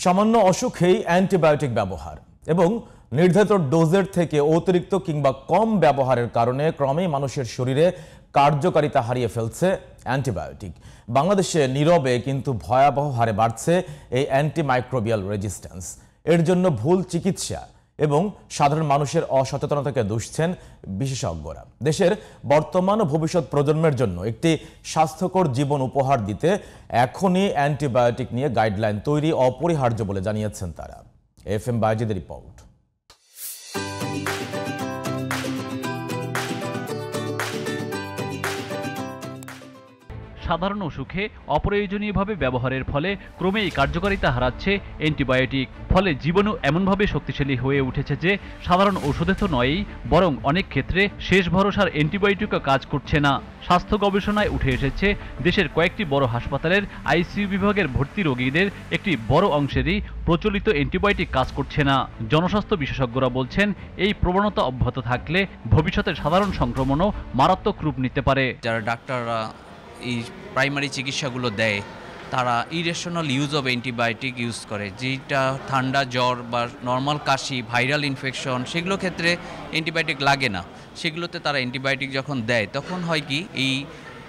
সামান্য অসুখেই অ্যান্টিবায়োটিক ব্যবহার এবং নির্ধারিত ডোজের থেকে অতিরিক্ত কিংবা কম ব্যবহারের কারণে ক্রমেই মানুষের শরীরে কার্যকারিতা হারিয়ে ফেলছে অ্যান্টিবায়োটিক। বাংলাদেশে নীরবে কিন্তু ভয়াবহ হারে বাড়ছে এই অ্যান্টিমাইক্রোবিয়াল রেজিস্ট্যান্স। এর জন্য ভুল চিকিৎসা এবং সাধারণ মানুষের অসচেতনতাকে দুষছেন বিশেষজ্ঞরা। দেশের বর্তমান ও ভবিষ্যৎ প্রজন্মের জন্য একটি স্বাস্থ্যকর জীবন উপহার দিতে এখনই অ্যান্টিবায়োটিক নিয়ে গাইডলাইন তৈরি অপরিহার্য বলে জানিয়েছেন তারা। FM বাইজিদের রিপোর্ট। সাধারণ অসুখে অপ্রয়োজনীয়ভাবে ব্যবহারের ফলে ক্রমেই কার্যকারিতা হারাচ্ছে অ্যান্টিবায়োটিক। ফলে জীবাণু এমনভাবে শক্তিশালী হয়ে উঠেছে যে সাধারণ ওষুধে তো নয়ই, বরং অনেক ক্ষেত্রে শেষ ভরসার অ্যান্টিবায়োটিকও কাজ করছে না। স্বাস্থ্য গবেষণায় উঠে এসেছে দেশের কয়েকটি বড় হাসপাতালের আইসিইউ বিভাগের ভর্তি রোগীদের একটি বড় অংশেরই প্রচলিত অ্যান্টিবায়োটিক কাজ করছে না। জনস্বাস্থ্য বিশেষজ্ঞরা বলছেন, এই প্রবণতা অব্যাহত থাকলে ভবিষ্যতে সাধারণ সংক্রমণও মারাত্মক রূপ নিতে পারে। যারা ডাক্তাররা এই প্রাইমারি চিকিৎসাগুলো দেয় তারা irrational use of antibiotic use করে, যেটা ঠান্ডা জ্বর বা নর্মাল কাশি, ভাইরাল ইনফেকশন, সেগুলো ক্ষেত্রে অ্যান্টিবায়োটিক লাগে না। সেগুলোতে তারা অ্যান্টিবায়োটিক যখন দেয় তখন হয় কি, এই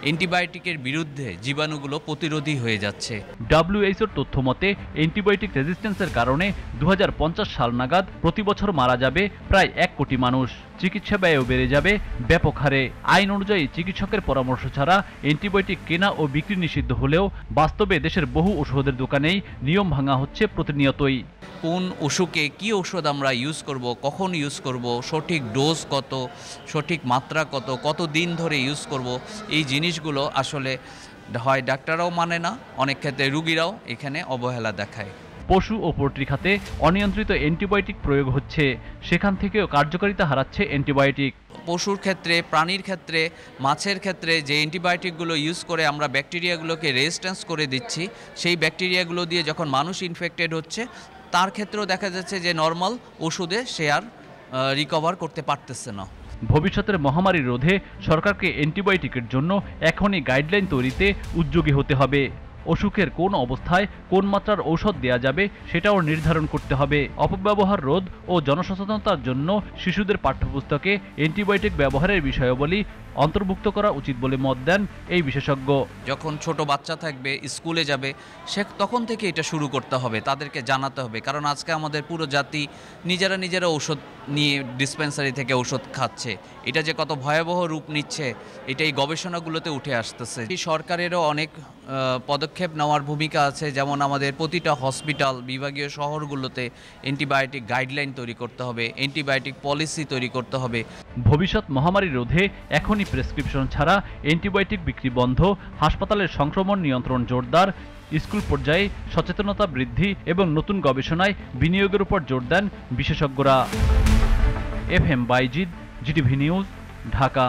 অ্যান্টিবায়োটিকের বিরুদ্ধে জীবাণুগুলো প্রতিরোধী হয়ে যাচ্ছে। WHO তথ্য মতে অ্যান্টিবায়োটিক রেজিস্ট্যান্সের কারণে 2050 সাল নাগাদ প্রতি বছর মারা যাবে প্রায় 1 কোটি মানুষ। চিকিৎসা ব্যয়ও বেড়ে যাবে ব্যাপক হারে। আইন অনুযায়ী চিকিৎসকের পরামর্শ ছাড়া অ্যান্টিবায়োটিক কেনা ও বিক্রি নিষিদ্ধ হলেও বাস্তবে দেশের বহু ওষুধের দোকানেই নিয়ম ভাঙা হচ্ছে প্রতিনিয়তই। কোন অসুখে কি ঔষধ আমরা ইউজ করব, কখন ইউজ করব, সঠিক ডোজ কত, সঠিক মাত্রা কত, কত দিন ধরে ইউজ করব, এই জিনিসগুলো আসলে হয় ডাক্তাররাও মানে না, অনেক ক্ষেত্রে রুগীরাও এখানে অবহেলা দেখায়। পশু ও পোল্ট্রি খাতে অনিয়ন্ত্রিত অ্যান্টিবায়োটিক প্রয়োগ হচ্ছে, সেখান থেকেও কার্যকারিতা হারাচ্ছে অ্যান্টিবায়োটিক। পশুর ক্ষেত্রে, প্রাণীর ক্ষেত্রে, মাছের ক্ষেত্রে যে অ্যান্টিবায়োটিকগুলো ইউজ করে আমরা ব্যাকটেরিয়াগুলোকে রেজিস্ট্যান্স করে দিচ্ছি, সেই ব্যাকটেরিয়াগুলো দিয়ে যখন মানুষ ইনফেক্টেড হচ্ছে তার ক্ষেত্রেও দেখা যাচ্ছে যে নর্মাল ওষুধে সে আর রিকভার করতে পারতেছে না। ভবিষ্যতের মহামারী রোধে সরকারকে অ্যান্টিবায়োটিকের জন্য এখনই গাইডলাইন তৈরিতে উদ্যোগী হতে হবে। অসুখের কোন অবস্থায় কোন মাত্রার ঔষধ দেয়া যাবে সেটাও নির্ধারণ করতে হবে। অপব্যবহার রোধ ও জনসচেতনতার জন্য শিশুদের পাঠ্যপুস্তকে অ্যান্টিবায়োটিক ব্যবহারের বিষয়াবলী অন্তর্ভুক্ত করা উচিত বলে মত দেন এই বিশেষজ্ঞ। যখন ছোট বাচ্চা থাকবে, স্কুলে যাবে, সে তখন থেকে এটা শুরু করতে হবে, তাদেরকে জানাতে হবে। কারণ আজকে আমাদের পুরো জাতি নিজেরা ঔষধ নিয়ে ডিসপেন্সারি থেকে ঔষধ খাচ্ছে। এটা যে কত ভয়াবহ রূপ নিচ্ছে এটা এই গবেষণাগুলোতে উঠে আসতেছে। সরকারেরও অনেক পদক্ষেপ নেওয়ার ভূমিকা আছে, যেমন আমাদের প্রতিটা হসপিটাল, বিভাগীয় শহরগুলোতে অ্যান্টিবায়োটিক গাইডলাইন তৈরি করতে হবে, অ্যান্টিবায়োটিক পলিসি তৈরি করতে হবে। ভবিষ্যৎ মহামারী রোধে এখনই প্রেসক্রিপশন ছাড়া অ্যান্টিবায়োটিক বিক্রি বন্ধ, হাসপাতালের সংক্রমণ নিয়ন্ত্রণ জোরদার, স্কুল পর্যায়ে সচেতনতা বৃদ্ধি এবং নতুন গবেষণায় বিনিয়োগের উপর জোর দেন বিশেষজ্ঞরা। FM Baizid, GTV news, Dhaka.